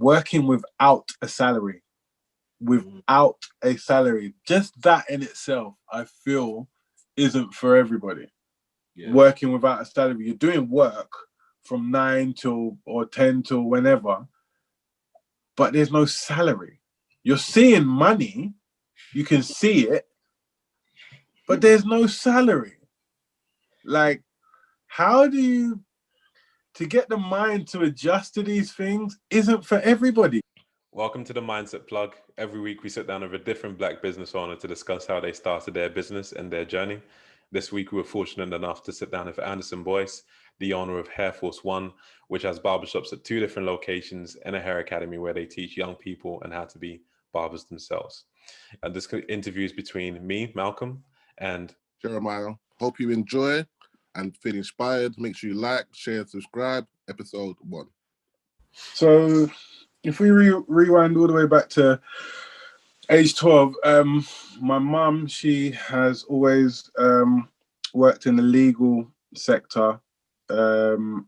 working without a salary, just that in itself, I feel, isn't for everybody. Yeah. Working without a salary, you're doing work from 9 till or 10 till whenever, but there's no salary. You're seeing money, you can see it, but there's no salary. Like, how do you, to get the mind to adjust to these things isn't for everybody. Welcome to the Mindset Plug. Every week we sit down with a different Black business owner to discuss how they started their business and their journey. This week we were fortunate enough to sit down with Anderson Boyce, the owner of Hairforce One, which has barbershops at 2 different locations and a hair academy where they teach young people on how to be barbers themselves. And this interview is between me, Malcolm, and Jeremiah. Hope you enjoy and feel inspired. Make sure you like, share, subscribe. Episode 1. So if we rewind all the way back to age 12, my mum, she has always worked in the legal sector, and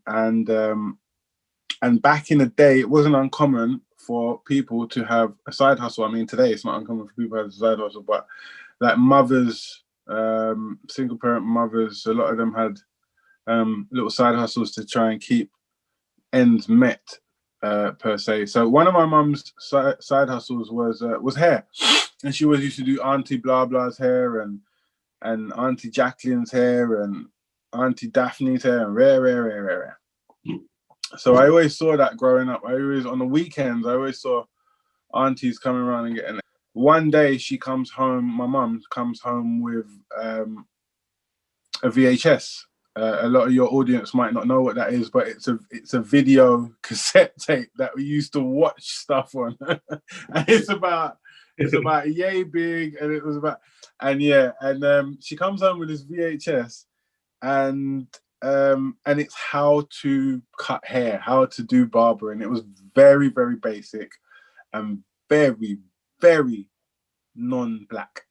back in the day, it wasn't uncommon for people to have a side hustle. I mean, today it's not uncommon for people to have a side hustle, but like mothers, single parent mothers, a lot of them had little side hustles to try and keep ends met, per se. So one of my mum's side hustles was hair, and she always used to do Auntie Blah Blah's hair and Auntie Jacqueline's hair and Auntie Daphne's hair and rare. So I always saw that growing up. On the weekends, I always saw aunties coming around and getting it. One day she comes home, my mum comes home with a VHS. A lot of your audience might not know what that is, but it's a video cassette tape that we used to watch stuff on. And it's about yay big, and it was about, and she comes home with this VHS, and it's how to cut hair, how to do barber, and it was very, very basic and very, very non-black,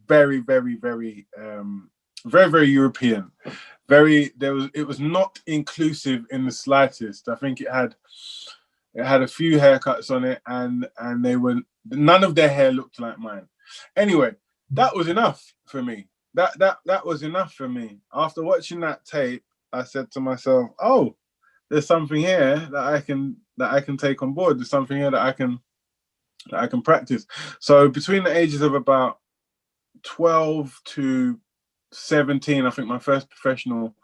very, very, very, very, very European. It was not inclusive in the slightest. I think it had a few haircuts on it, and none of their hair looked like mine. Anyway, that was enough for me. That was enough for me. After watching that tape, I said to myself, "Oh, there's something here that I can take on board. There's something here that I can practice." So between the ages of about 12 to 17, I think my first professional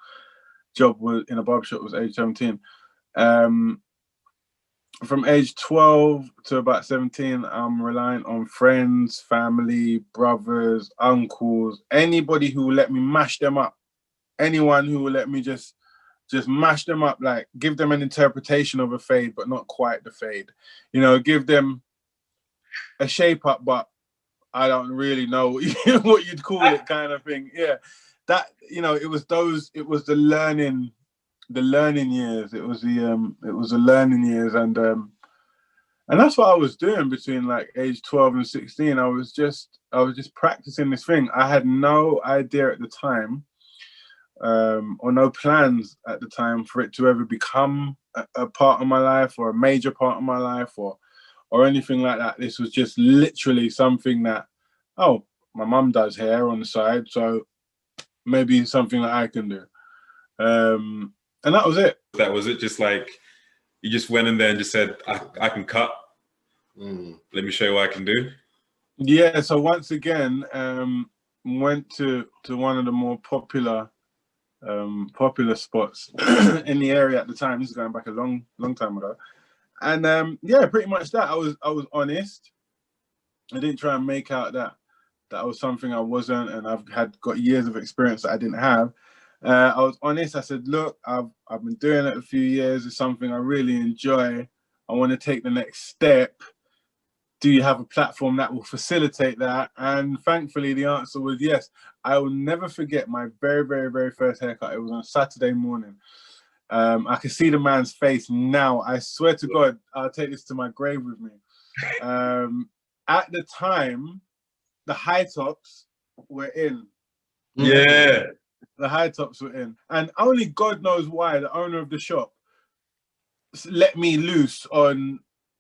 job was in a barbershop was age 17. From age 12 to about 17, I'm relying on friends, family, brothers, uncles, anybody who will let me mash them up. Anyone who will let me just mash them up, like give them an interpretation of a fade, but not quite the fade. You know, give them a shape up, but I don't really know what you'd call it, kind of thing. Yeah, that, you know, it was the learning years. It was the learning years, and that's what I was doing between like age 12 and 16. I was just practicing this thing. I had no idea at the time, or no plans at the time for it to ever become a part of my life or a major part of my life or anything like that. This was just literally something that, oh, my mum does hair on the side, so maybe something that I can do. And that was it. That was it. Just like, you just went in there and just said, I can cut. Let me show you what I can do. Yeah, so once again, went to one of the more popular spots in the area at the time. This is going back a long time ago. And yeah, pretty much that. I was honest. I didn't try and make out that was something I wasn't, and I've got years of experience that I didn't have. I was honest. I said, look, I've been doing it a few years. It's something I really enjoy. I want to take the next step. Do you have a platform that will facilitate that? And thankfully, the answer was yes. I will never forget my very, very, very first haircut. It was on a Saturday morning. I can see the man's face now. I swear to God, I'll take this to my grave with me. At the time, the Hightops were in. Yeah. The Hightops were in. And only God knows why the owner of the shop let me loose on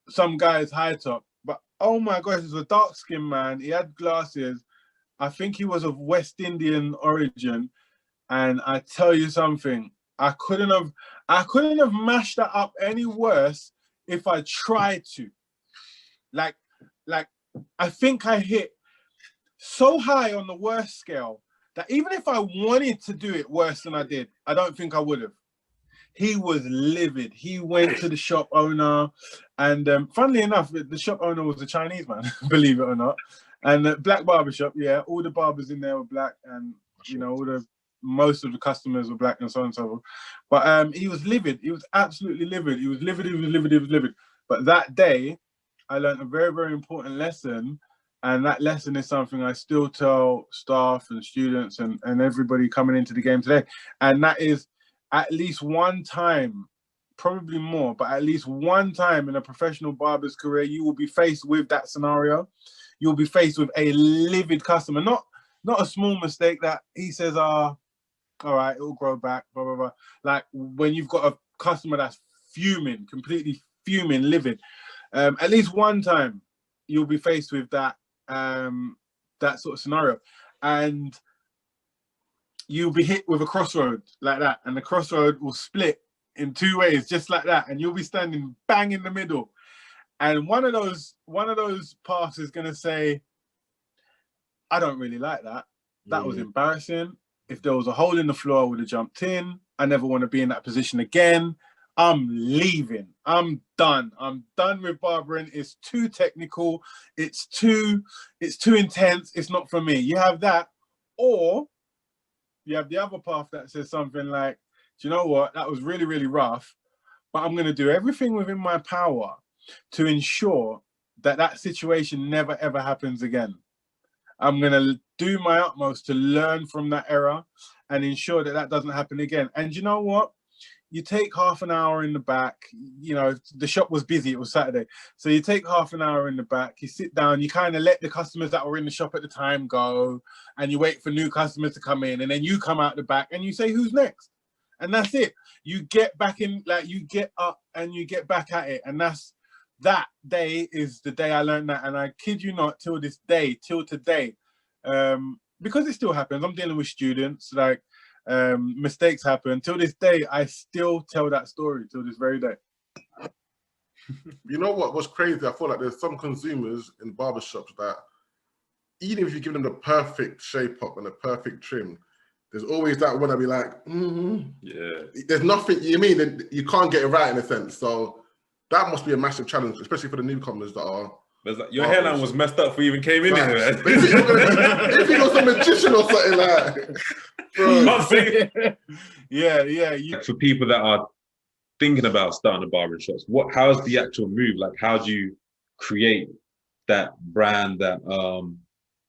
some guy's high top, but oh my gosh, he was a dark skinned man. He had glasses. I think he was of West Indian origin. And I tell you something, I couldn't have mashed that up any worse if I tried to. Like I think I hit so high on the worst scale that even if I wanted to do it worse than I did, I don't think I would have. He was livid. He went to the shop owner, and funnily enough, the shop owner was a Chinese man, believe it or not. And black barbershop, yeah, all the barbers in there were black, and you know, most of the customers were black and so on and so forth. But he was livid. He was absolutely livid. He was livid. He was livid. He was livid. But that day, I learned a very, very important lesson. And that lesson is something I still tell staff and students and everybody coming into the game today. And that is, at least one time, probably more, but at least one time in a professional barber's career, you will be faced with that scenario. You'll be faced with a livid customer, not a small mistake that he says, all right, it'll grow back, blah, blah, blah. Like when you've got a customer that's fuming, completely fuming, livid. At least one time you'll be faced with that, that sort of scenario. And you'll be hit with a crossroad like that, and the crossroad will split in two ways, just like that, and you'll be standing bang in the middle. And one of those paths is going to say, I don't really like that. That was embarrassing. If there was a hole in the floor, I would have jumped in. I never want to be in that position again. I'm leaving. I'm done. I'm done with barbering. It's too technical. It's too intense. It's not for me. You have that, or you have the other path that says something like, do you know what? That was really, really rough, but I'm going to do everything within my power to ensure that that situation never, ever happens again. I'm going to do my utmost to learn from that error and ensure that that doesn't happen again. And you know what? You take half an hour in the back, you know, the shop was busy, it was Saturday. So you take half an hour in the back, you sit down, you kind of let the customers that were in the shop at the time go, and you wait for new customers to come in, and then you come out the back and you say, who's next? And that's it. You get back in, like you get up and you get back at it. And that day is the day I learned that. And I kid you not, till this day, till today, because it still happens, I'm dealing with students, like, mistakes happen. Till this day, I still tell that story till this very day. You know what was crazy? I feel like there's some consumers in barbershops that even if you give them the perfect shape up and the perfect trim, there's always that one that be like, yeah, there's nothing, you mean, you can't get it right in a sense. So that must be a massive challenge, especially for the newcomers that are. Like, your hairline was messed up before you even came in here. If you was a magician or something like, bro. Yeah. For people that are thinking about starting a barbershop, how's the actual move? Like, how do you create that brand? That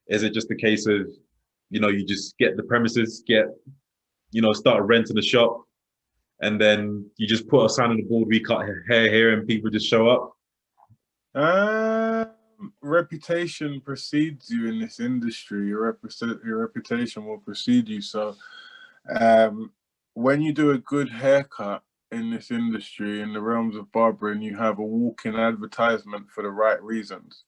is it just a case of, you know, you just get the premises, start renting a shop, and then you just put a sign on the board, we cut hair here, and people just show up? Reputation precedes you in this industry. Your reputation will precede you. So when you do a good haircut in this industry, in the realms of barbering, you have a walk-in advertisement for the right reasons.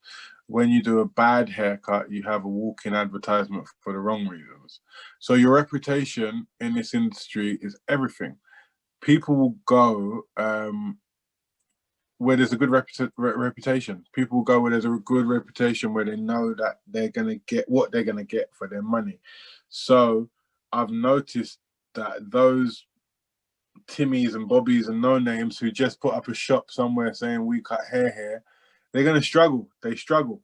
When you do a bad haircut, you have a walk-in advertisement for the wrong reasons. So your reputation in this industry is everything. People will go where there's a good reputation. People will go where there's a good reputation, where they know that they're going to get what they're going to get for their money. So I've noticed that those Timmies and Bobbies and no-names who just put up a shop somewhere saying we cut hair here, they're going to struggle. They struggle.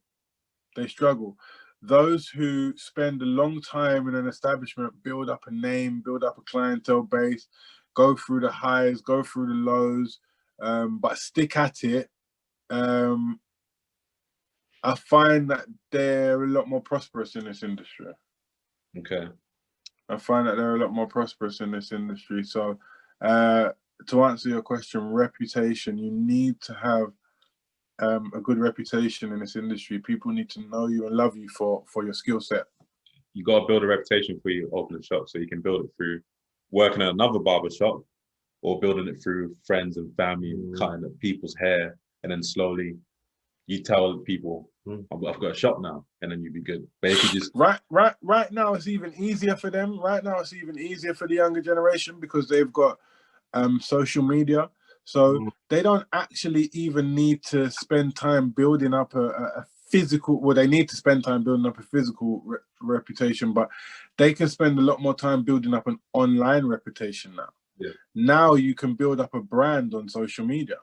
Those who spend a long time in an establishment, build up a name, build up a clientele base, go through the highs, go through the lows, but stick at it. I find that they're a lot more prosperous in this industry. Okay. I find that they're a lot more prosperous in this industry. So to answer your question, reputation, you need to have a good reputation in this industry. People need to know you and love you for your skill set. You got to build a reputation for you opening a shop, so you can build it through working at another barber shop, or building it through friends and family and cutting at people's hair and then slowly you tell people, I've got a shop now, and then you'd be good. But if you just right now, it's even easier for them. Right now, it's even easier for the younger generation because they've got social media, so they don't actually even need to spend time building up a physical. Well, they need to spend time building up a physical reputation, but they can spend a lot more time building up an online reputation now. Yeah. Now you can build up a brand on social media.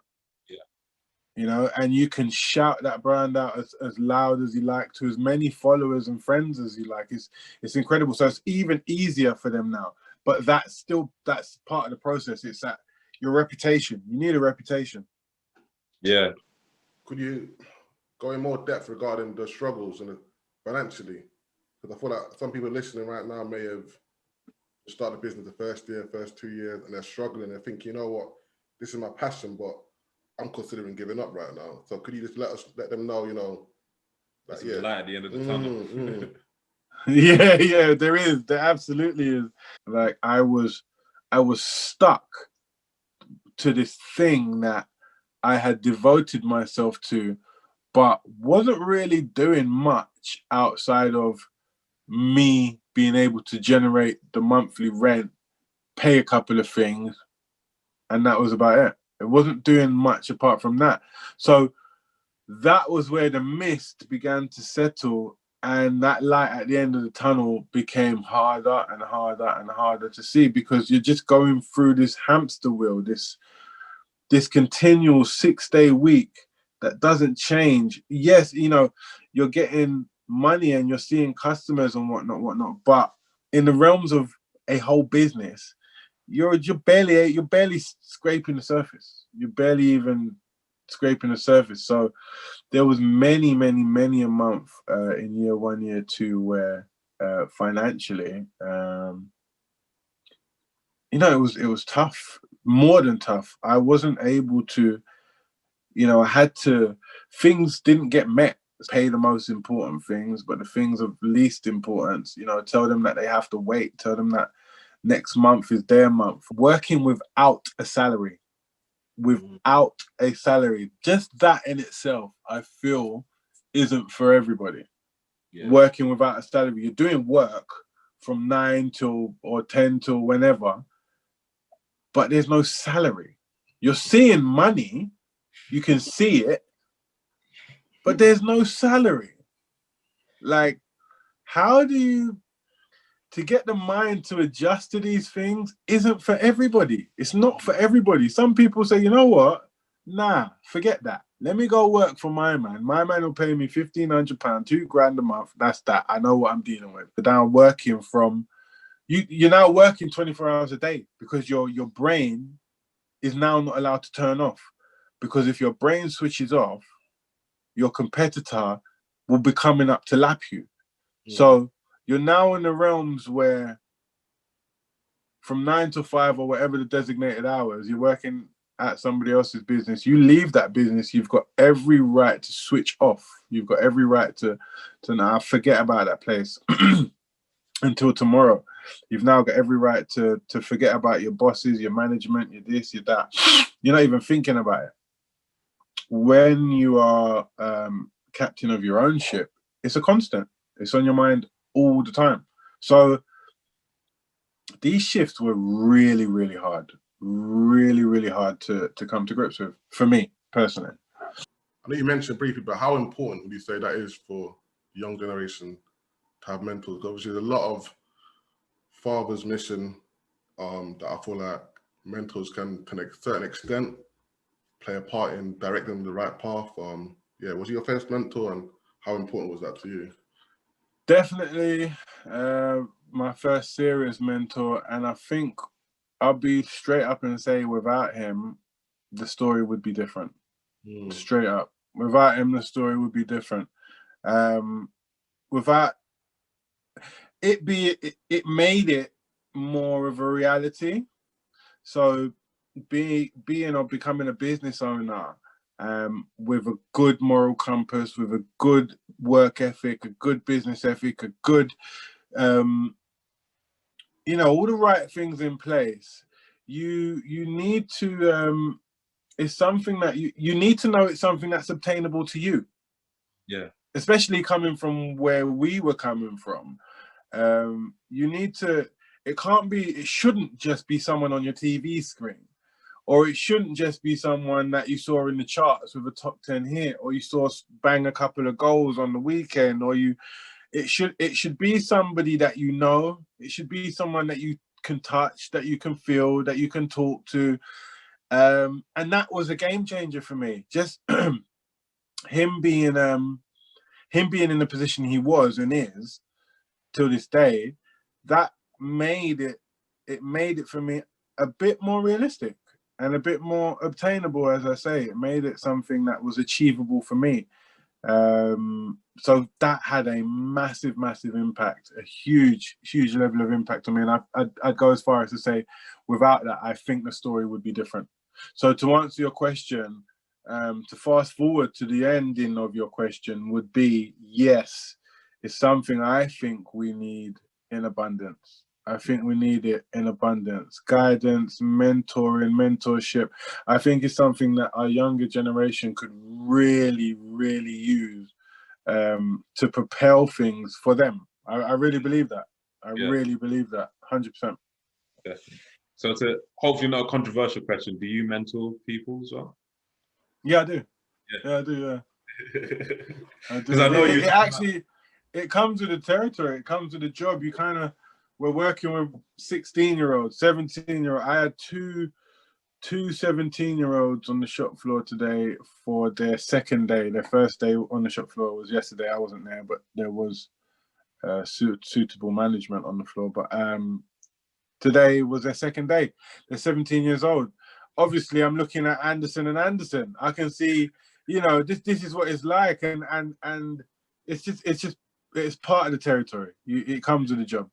You know, and you can shout that brand out as loud as you like to as many followers and friends as you like. It's incredible. So it's even easier for them now. But that's part of the process. It's that your reputation. You need a reputation. Yeah. Could you go in more depth regarding the struggles and financially? Because I feel like some people listening right now may have started a business the first year, first 2 years, and they're struggling. They think, you know what, this is my passion, but I'm considering giving up right now. So could you just let them know, you know, that, there's a light at the end of the tunnel. Yeah, there is. There absolutely is. Like I was stuck to this thing that I had devoted myself to, but wasn't really doing much outside of me being able to generate the monthly rent, pay a couple of things, and that was about it. It wasn't doing much apart from that. So that was where the mist began to settle, and that light at the end of the tunnel became harder and harder and harder to see, because you're just going through this hamster wheel, this continual 6-day week that doesn't change. Yes, you know, you're getting money and you're seeing customers and whatnot, but in the realms of a whole business, you're barely scraping the surface. You're barely even scraping the surface. So there was many a month in year 1, year 2 where financially, you know, it was tough, more than tough. I wasn't able to, you know, things didn't get met. Pay the most important things, but the things of least importance, you know, tell them that they have to wait, tell them that next month is their month. Working without a salary, just that in itself, I feel, isn't for everybody. Yeah. Working without a salary, you're doing work from 9 till or 10 till whenever, but there's no salary. You're seeing money, you can see it, but there's no salary. Like, how do you, to get the mind to adjust to these things isn't for everybody. It's not for everybody. Some people say, you know what? Nah, forget that. Let me go work for my man. My man will pay me £1,500, £2,000 a month. That's that. I know what I'm dealing with. But now I'm working from, you're now working 24 hours a day, because your brain is now not allowed to turn off. Because if your brain switches off, your competitor will be coming up to lap you. So you're now in the realms where from 9 to 5 or whatever the designated hours, you're working at somebody else's business. You leave that business, you've got every right to switch off. You've got every right to now forget about that place until tomorrow. You've now got every right to forget about your bosses, your management, your this, your that. You're not even thinking about it. When you are captain of your own ship, it's a constant. It's on your mind all the time. So these shifts were really hard, really hard to come to grips with, for me personally. I know you mentioned briefly, but how important would you say that is for the young generation to have mentors? Obviously, there's a lot of fathers missing that I feel like mentors can to a certain extent play a part in directing them the right path. Yeah, was he your first mentor, and how important was that to you? Definitely my first serious mentor, and I think I'll be straight up and say without him, the story would be different. Straight up. Without him, the story would be different. Without it made it more of a reality. So being or becoming a business owner with a good moral compass, with a good work ethic, a good business ethic, a good, you know, all the right things in place. You need to it's something that you need to know it's something that's obtainable to you. Yeah. Especially coming from where we were coming from. You need to, it shouldn't just be someone on your TV screen, or it shouldn't just be someone that you saw in the charts with a top 10 hit, or you saw bang a couple of goals on the weekend, or it should be somebody that you know. It should be someone that you can touch, that you can feel, that you can talk to. And that was a game changer for me. Just him being in the position he was and is till this day, that made it for me a bit more realistic and a bit more obtainable. As I say, it made it something that was achievable for me. So that had a massive impact, a huge level of impact on me. And I'd go as far as to say, without that, I think the story would be different. So to answer your question, to fast forward to the ending of your question would be, yes, it's something I think we need in abundance. I think we need it in abundance. Guidance, mentoring, mentorship. I think it's something that our younger generation could really use to propel things for them. I really believe that. I really believe that, 100%. Definitely. So to hopefully not a controversial question, do you mentor people as well? Yeah, I do. Yeah, I do, yeah. I do. Because I know it actually, it comes with the territory. It comes with the job. We're working with 16-year-olds, 17-year-olds. I had two 17-year-olds on the shop floor today for their second day. Their first day on the shop floor was yesterday. I wasn't there, but there was suitable management on the floor. But today was their second day. They're 17 years old. Obviously, I'm looking at Anderson and Anderson. I can see, this is what it's like, and it's part of the territory. It comes with the job.